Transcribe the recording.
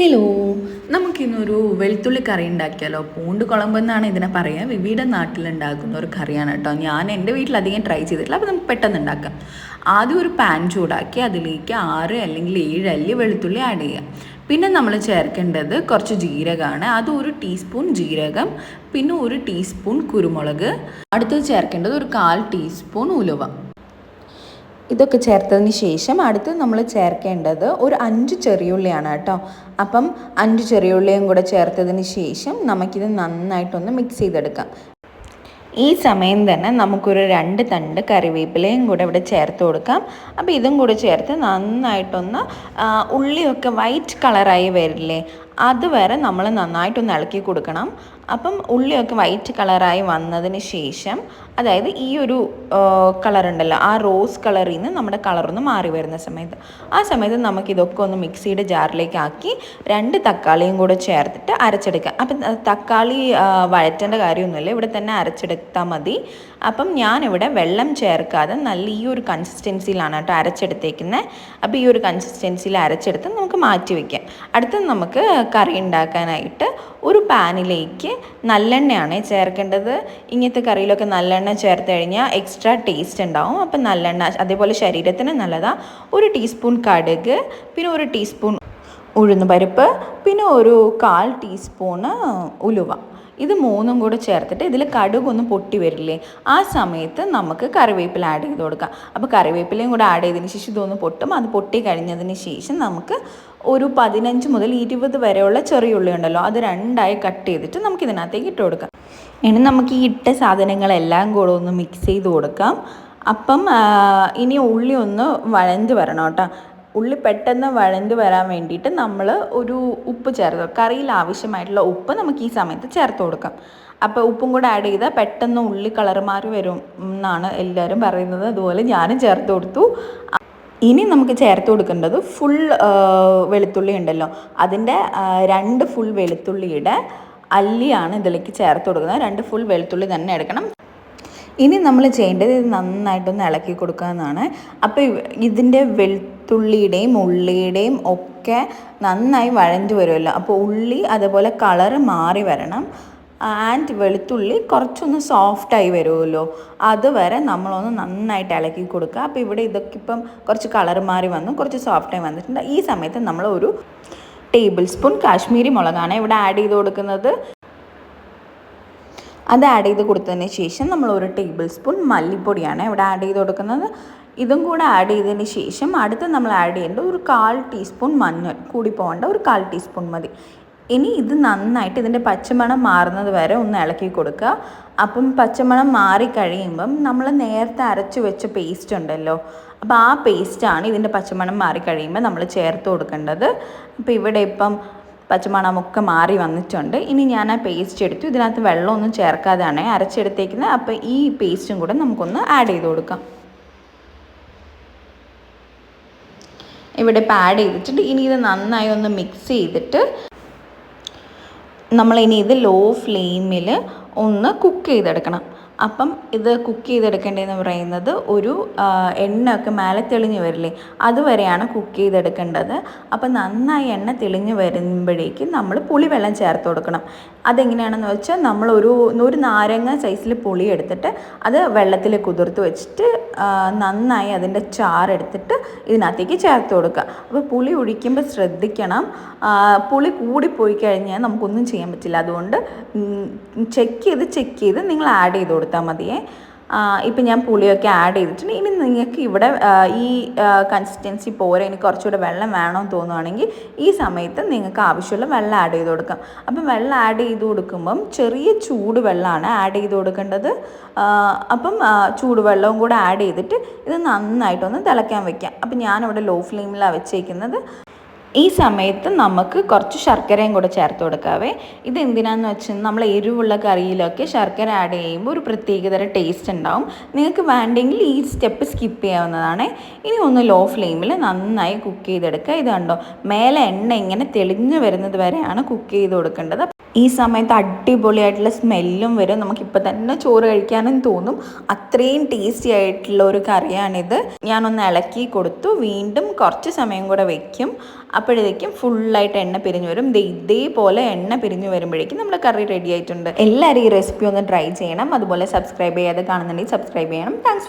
Hello, നമുക്കിന്നൊരു വെളുത്തുള്ളി കറി ഉണ്ടാക്കിയാലോ? പൂണ്ട് കുളമ്പെന്നാണ് ഇതിനെ പറയുക. വിവിയുടെ നാട്ടിലുണ്ടാക്കുന്ന ഒരു കറിയാണ് കേട്ടോ. ഞാൻ എൻ്റെ വീട്ടിൽ അധികം ട്രൈ ചെയ്തിട്ടില്ല, അപ്പോൾ നമുക്ക് പെട്ടെന്ന് ഉണ്ടാക്കാം. ആദ്യം ഒരു പാൻ ചൂടാക്കി അതിലേക്ക് 6 അല്ലെങ്കിൽ 7 അല്ലി വെളുത്തുള്ളി ആഡ് ചെയ്യുക. പിന്നെ നമ്മൾ ചേർക്കേണ്ടത് കുറച്ച് ജീരകമാണ്. അത് 1 ടീസ്പൂൺ ജീരകം, പിന്നെ 1 ടീസ്പൂൺ കുരുമുളക്. അടുത്തത് ചേർക്കേണ്ടത് ഒരു 1/4 ടീസ്പൂൺ ഉലുവ. ഇതൊക്കെ ചേർത്തതിന് ശേഷം അടുത്ത് നമ്മൾ ചേർക്കേണ്ടത് ഒരു 5 ചെറിയുള്ളിയാണ് കേട്ടോ. അപ്പം 5 ചെറിയുള്ളിയും കൂടെ ചേർത്തതിന് ശേഷം നമുക്കിത് നന്നായിട്ടൊന്ന് മിക്സ് ചെയ്തെടുക്കാം. ഈ സമയം തന്നെ നമുക്കൊരു 2 തണ്ട് കറിവേപ്പിലയും കൂടെ ഇവിടെ ചേർത്ത് കൊടുക്കാം. അപ്പോൾ ഇതും കൂടെ ചേർത്ത് നന്നായിട്ടൊന്ന് ഉള്ളിയൊക്കെ വൈറ്റ് കളറായി വരില്ലേ, അതുവരെ നമ്മൾ നന്നായിട്ടൊന്ന് ഇളക്കി കൊടുക്കണം. അപ്പം ഉള്ളിയൊക്കെ വൈറ്റ് കളറായി വന്നതിന് ശേഷം, അതായത് ഈ ഒരു കളറുണ്ടല്ലോ, ആ റോസ് കളറിൽ നിന്ന് നമ്മുടെ കളറൊന്ന് മാറി വരുന്ന സമയത്ത്, ആ സമയത്ത് നമുക്കിതൊക്കെ ഒന്ന് മിക്സിയുടെ ജാറിലേക്ക് ആക്കി 2 തക്കാളിയും കൂടെ ചേർത്തിട്ട് അരച്ചെടുക്കുക. അപ്പം തക്കാളി വഴറ്റേണ്ട കാര്യമൊന്നുമില്ല, ഇവിടെ തന്നെ അരച്ചെടുത്താൽ മതി. അപ്പം ഞാനിവിടെ വെള്ളം ചേർക്കാതെ നല്ല ഈ ഒരു കൺസിസ്റ്റൻസിയിലാണ് കേട്ടോ അരച്ചെടുത്തേക്കുന്നത്. അപ്പോൾ ഈ ഒരു കൺസിസ്റ്റൻസിയിൽ അരച്ചെടുത്ത് നമുക്ക് മാറ്റി വയ്ക്കാം. അടുത്ത് നമുക്ക് കറി ഉണ്ടാക്കാനായിട്ട് ഒരു പാനിലേക്ക് നല്ലെണ്ണയാണ് ചേർക്കേണ്ടത്. ഇങ്ങനത്തെ കറിയിലൊക്കെ നല്ലെണ്ണ ചേർത്ത് കഴിഞ്ഞാൽ എക്സ്ട്രാ ടേസ്റ്റ് ഉണ്ടാവും. അപ്പം നല്ലെണ്ണ അതേപോലെ ശരീരത്തിന് നല്ലതാണ്. 1 ടീസ്പൂൺ കടുക്, പിന്നെ 1 ടീസ്പൂൺ ഉഴുന്നുപരിപ്പ്, പിന്നെ ഒരു 1/4 ടീസ്പൂണ് ഉലുവ. ഇത് 3ഉം കൂടെ ചേർത്തിട്ട് ഇതിൽ കടുകൊന്ന് പൊട്ടി വരില്ലേ, ആ സമയത്ത് നമുക്ക് കറിവേപ്പില ആഡ് ചെയ്ത് കൊടുക്കാം. അപ്പോൾ കറിവേപ്പിലയും കൂടെ ആഡ് ചെയ്തതിന് ശേഷം ഇതൊന്ന് പൊട്ടും. അത് പൊട്ടി കഴിഞ്ഞതിന് ശേഷം നമുക്ക് ഒരു 15 മുതൽ 20 വരെയുള്ള ചെറിയ ഉള്ളി ഉണ്ടല്ലോ, അത് 2ആയി കട്ട് ചെയ്തിട്ട് നമുക്ക് ഇതിനകത്തേക്ക് ഇട്ട് കൊടുക്കാം. ഇനി നമുക്ക് ഈ ഇട്ട സാധനങ്ങളെല്ലാം കൂടെ ഒന്ന് മിക്സ് ചെയ്ത് കൊടുക്കാം. അപ്പം ഇനി ഉള്ളി ഒന്ന് വഴഞ്ഞ് വരണം കേട്ടോ. ഉള്ളി പെട്ടെന്ന് വഴഞ്ഞ് വരാൻ വേണ്ടിയിട്ട് നമ്മൾ ഒരു ഉപ്പ് ചേർത്ത്, കറിയിൽ ആവശ്യമായിട്ടുള്ള ഉപ്പ് നമുക്ക് ഈ സമയത്ത് ചേർത്ത് കൊടുക്കാം. അപ്പോൾ ഉപ്പും കൂടെ ആഡ് ചെയ്താൽ പെട്ടെന്ന് ഉള്ളി കളർ മാറി വരും എന്നാണ് എല്ലാവരും പറയുന്നത്. അതുപോലെ ഞാനും ചേർത്ത് കൊടുത്തു. ഇനി നമുക്ക് ചേർത്ത് കൊടുക്കേണ്ടത് ഫുൾ വെളുത്തുള്ളി ഉണ്ടല്ലോ, അതിൻ്റെ 2 ഫുൾ വെളുത്തുള്ളിയുടെ അല്ലിയാണ് ഇതിലേക്ക് ചേർത്ത് കൊടുക്കുന്നത്. 2 ഫുൾ വെളുത്തുള്ളി തന്നെ എടുക്കണം. ഇനി നമ്മൾ ചെയ്യേണ്ടത് ഇത് നന്നായിട്ടൊന്ന് ഇളക്കി കൊടുക്കുക എന്നാണ്. അപ്പോൾ ഇതിൻ്റെ വെളുത്തുള്ളിയുടെയും ഉള്ളിയുടെയും ഒക്കെ നന്നായി വഴഞ്ഞു വരുമല്ലോ, അപ്പോൾ ഉള്ളി അതുപോലെ കളറ് മാറി വരണം. ആൻഡ് വെളുത്തുള്ളി കുറച്ചൊന്ന് സോഫ്റ്റായി വരുമല്ലോ, അതുവരെ നമ്മളൊന്ന് നന്നായിട്ട് ഇളക്കി കൊടുക്കുക. അപ്പോൾ ഇവിടെ ഇതൊക്കെ ഇപ്പം കുറച്ച് കളർ മാറി വന്നു, കുറച്ച് സോഫ്റ്റായി വന്നിട്ടുണ്ട്. ഈ സമയത്ത് നമ്മൾ ഒരു ടേബിൾ സ്പൂൺ കാശ്മീരി മുളകാണ് ഇവിടെ ആഡ് ചെയ്ത് കൊടുക്കുന്നത്. അത് ആഡ് ചെയ്ത് കൊടുത്തതിന് ശേഷം നമ്മൾ 1 ടേബിൾ സ്പൂൺ മല്ലിപ്പൊടിയാണ് ഇവിടെ ആഡ് ചെയ്ത് കൊടുക്കുന്നത്. ഇതും കൂടെ ആഡ് ചെയ്തതിന് ശേഷം അടുത്ത് നമ്മൾ ആഡ് ചെയ്യേണ്ടത് ഒരു 1/4 ടീസ്പൂൺ മഞ്ഞൾ, കൂടി പോകേണ്ട ഒരു 1/4 ടീസ്പൂൺ മതി. ഇനി ഇത് നന്നായിട്ട് ഇതിൻ്റെ പച്ചമണം മാറുന്നത് വരെ ഒന്ന് ഇളക്കി കൊടുക്കുക. അപ്പം പച്ചമണം മാറിക്കഴിയുമ്പം നമ്മൾ നേരത്തെ അരച്ച് വെച്ച പേസ്റ്റ് ഉണ്ടല്ലോ, അപ്പോൾ ആ പേസ്റ്റാണ് ഇതിൻ്റെ പച്ചമണം മാറിക്കഴിയുമ്പോൾ നമ്മൾ ചേർത്ത് കൊടുക്കേണ്ടത്. അപ്പോൾ ഇവിടെ ഇപ്പം പച്ചമണമൊക്കെ മാറി വന്നിട്ടുണ്ട്. ഇനി ഞാൻ ആ പേസ്റ്റ് എടുത്തു, ഇതിനകത്ത് വെള്ളമൊന്നും ചേർക്കാതെയാണ് അരച്ചെടുത്തേക്കുന്നത്. അപ്പോൾ ഈ പേസ്റ്റും കൂടെ നമുക്കൊന്ന് ആഡ് ചെയ്ത് കൊടുക്കാം. ഇവിടെ ഇപ്പോൾ ആഡ് ചെയ്തിട്ടുണ്ട്. ഇനി ഇത് നന്നായി ഒന്ന് മിക്സ് ചെയ്തിട്ട് നമ്മളിനി ഇത് ലോ ഫ്ലെയിമിൽ ഒന്ന് കുക്ക് ചെയ്തെടുക്കണം. അപ്പം ഇത് കുക്ക് ചെയ്തെടുക്കേണ്ടതെന്ന് പറയുന്നത് ഒരു എണ്ണയൊക്കെ മേലെ തെളിഞ്ഞ് വരില്ലേ, അതുവരെയാണ് കുക്ക് ചെയ്തെടുക്കേണ്ടത്. അപ്പം നന്നായി എണ്ണ തെളിഞ്ഞ് വരുമ്പോഴേക്കും നമ്മൾ പുളിവെള്ളം ചേർത്ത് കൊടുക്കണം. അതെങ്ങനെയാണെന്ന് വെച്ചാൽ നമ്മൾ ഒരു നാരങ്ങ സൈസിൽ പുളി എടുത്തിട്ട് അത് വെള്ളത്തിൽ കുതിർത്ത് വെച്ചിട്ട് നന്നായി അതിൻ്റെ ചാറെടുത്തിട്ട് ഇതിനകത്തേക്ക് ചേർത്ത് കൊടുക്കുക. അപ്പോൾ പുളി ഒഴിക്കുമ്പോൾ ശ്രദ്ധിക്കണം, പുളി കൂടിപ്പോയി കഴിഞ്ഞാൽ നമുക്കൊന്നും ചെയ്യാൻ പറ്റില്ല. അതുകൊണ്ട് ചെക്ക് ചെയ്ത് നിങ്ങൾ ആഡ് ചെയ്ത് കൊടുത്താൽ മതിയേ. ഇപ്പം ഞാൻ പുളിയൊക്കെ ആഡ് ചെയ്തിട്ടുണ്ട്. ഇനി നിങ്ങൾക്ക് ഇവിടെ ഈ കൺസിസ്റ്റൻസി പോരാ, ഇനി കുറച്ചുകൂടെ വെള്ളം വേണമെന്ന് തോന്നുകയാണെങ്കിൽ ഈ സമയത്ത് നിങ്ങൾക്ക് ആവശ്യമുള്ള വെള്ളം ആഡ് ചെയ്ത് കൊടുക്കാം. അപ്പം വെള്ളം ആഡ് ചെയ്ത് കൊടുക്കുമ്പം ചെറിയ ചൂട് വെള്ളമാണ് ആഡ് ചെയ്ത് കൊടുക്കേണ്ടത്. അപ്പം ചൂടുവെള്ളവും കൂടെ ആഡ് ചെയ്തിട്ട് ഇത് നന്നായിട്ടൊന്ന് തിളയ്ക്കാൻ വയ്ക്കാം. അപ്പം ഞാനിവിടെ ലോ ഫ്ലെയിമിലാണ് വെച്ചേക്കുന്നത്. ഈ സമയത്ത് നമുക്ക് കുറച്ച് ശർക്കരയും കൂടെ ചേർത്ത് കൊടുക്കാവേ. ഇത് എന്തിനാന്ന് വെച്ചാൽ നമ്മൾ എരിവുള്ള കറിയിലൊക്കെ ശർക്കര ആഡ് ചെയ്യുമ്പോൾ ഒരു പ്രത്യേകതര ടേസ്റ്റ് ഉണ്ടാവും. നിങ്ങൾക്ക് വേണ്ടെങ്കിൽ ഈ സ്റ്റെപ്പ് സ്കിപ്പ് ചെയ്യാവുന്നതാണ്. ഇനി ഒന്ന് ലോ ഫ്ലെയിമിൽ നന്നായി കുക്ക് ചെയ്തെടുക്കുക. ഇത് കണ്ടോ, മേലെ എണ്ണ ഇങ്ങനെ തെളിഞ്ഞ് വരുന്നത് വരെയാണ് കുക്ക് ചെയ്ത് കൊടുക്കേണ്ടത്. ഈ സമയത്ത് അടിപൊളിയായിട്ടുള്ള സ്മെല്ലും വരും, നമുക്കിപ്പോൾ തന്നെ ചോറ് കഴിക്കാനും തോന്നും. അത്രയും ടേസ്റ്റി ആയിട്ടുള്ള ഒരു കറിയാണിത്. ഞാനൊന്ന് ഇളക്കി കൊടുത്തു, വീണ്ടും കുറച്ച് സമയം കൂടെ വെക്കും. അപ്പോഴേക്കും ഫുള്ളായിട്ട് എണ്ണ പിരിഞ്ഞു വരും. ഇതേപോലെ എണ്ണ പിരിഞ്ഞു വരുമ്പോഴേക്കും നമ്മുടെ കറി റെഡി ആയിട്ടുണ്ട്. എല്ലാവരും ഈ റെസിപ്പി ഒന്ന് ട്രൈ ചെയ്യണം. അതുപോലെ സബ്സ്ക്രൈബ് ചെയ്യാതെ കാണുന്നുണ്ടെങ്കിൽ സബ്സ്ക്രൈബ് ചെയ്യണം. താങ്ക്സ്.